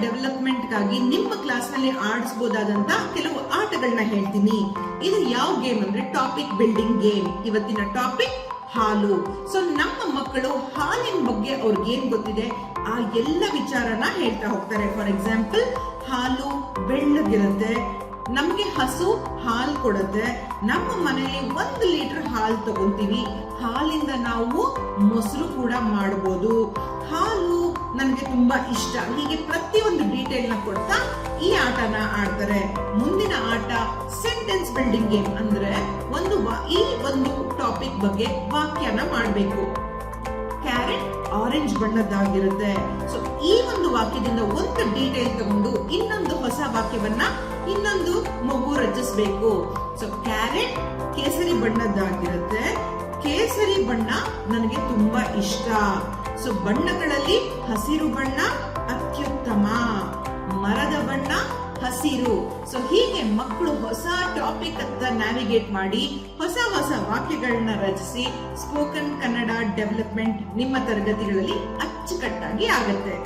ಡೆವಲಪ್ಮೆಂಟ್ಗಾಗಿ ನಿಮ್ಮ ಕ್ಲಾಸ್ ನಲ್ಲಿ ಆಡಿಸಬಹುದಾದಂತ ಕೆಲವು ಆಟಗಳನ್ನ ಹೇಳ್ತೀನಿ. ಇದು ಯಾವ ಗೇಮ್ ಅಂದ್ರೆ ಟಾಪಿಕ್ ಬಿಲ್ಡಿಂಗ್ ಗೇಮ್. ಇವತ್ತಿನ ಟಾಪಿಕ್ ಹಾಲು. ಸೊ ನಮ್ಮ ಮಕ್ಕಳು ಹಾಲಿನ ಬಗ್ಗೆ ಅವ್ರಿಗೆ ಏನ್ ಗೊತ್ತಿದೆ ಆ ಎಲ್ಲ ವಿಚಾರನ ಹೇಳ್ತಾ ಹೋಗ್ತಾರೆ. ಫಾರ್ ಎಕ್ಸಾಂಪಲ್, ಹಾಲು ಬೆಳ್ಳಗಿರುತ್ತೆ, ನಮ್ಗೆ ಹಸು ಹಾಲು ಕೊಡುತ್ತೆ, ನಮ್ಮ ಮನೆಯಲ್ಲಿ 1 ಲೀಟರ್ ಹಾಲು ತಗೊಂತೀವಿ, ಹಾಲಿಂದ ನಾವು ಮೊಸರು ಕೂಡ ಮಾಡಬಹುದು, ಹಾಲು ನನಗೆ ತುಂಬಾ ಇಷ್ಟ, ಹೀಗೆ ಪ್ರತಿಯೊಂದು ಡೀಟೇಲ್ ನ ಕೊಡ್ತಾ ಈ ಆಟನ ಆಡ್ತಾರೆ. ಮುಂದಿನ ಆಟ ಸೆಂಟೆನ್ಸ್ ಬಿಲ್ಡಿಂಗ್ ಗೇಮ್. ಅಂದ್ರೆ ಈ ಒಂದು ಟಾಪಿಕ್ ಬಗ್ಗೆ ವಾಕ್ಯನ ಮಾಡಬೇಕು. Carrot orange ಬಣ್ಣದ್ದಾಗಿರುತ್ತೆ. ಸೊ ಈ ಒಂದು ವಾಕ್ಯದಿಂದ ಒಂದು ಡೀಟೇಲ್ ತಗೊಂಡು ಇನ್ನೊಂದು ಹೊಸ ವಾಕ್ಯವನ್ನ ಇನ್ನೊಂದು ಮಗು ರಚಿಸಬೇಕು. ಸೊ ಕ್ಯಾರೆಟ್ ಕೇಸರಿ ಬಣ್ಣದ್ದಾಗಿರುತ್ತೆ, ಕೇಸರಿ ಬಣ್ಣ ನನಗೆ ತುಂಬಾ ಇಷ್ಟ. ಸೊ ಬಣ್ಣಗಳಲ್ಲಿ ಹಸಿರು ಬಣ್ಣ ಅತ್ಯುತ್ತಮ, ಮರದ ಬಣ್ಣ ಹಸಿರು. ಸೊ ಹೀಗೆ ಮಕ್ಕಳು ಹೊಸ ಟಾಪಿಕ್ ಅಂತ ನ್ಯಾವಿಗೇಟ್ ಮಾಡಿ ಹೊಸ ಹೊಸ ವಾಕ್ಯಗಳನ್ನ ರಚಿಸಿ ಸ್ಪೋಕನ್ ಕನ್ನಡ ಡೆವಲಪ್ಮೆಂಟ್ ನಿಮ್ಮ ತರಗತಿಗಳಲ್ಲಿ ಅಚ್ಚುಕಟ್ಟಾಗಿ ಆಗುತ್ತೆ.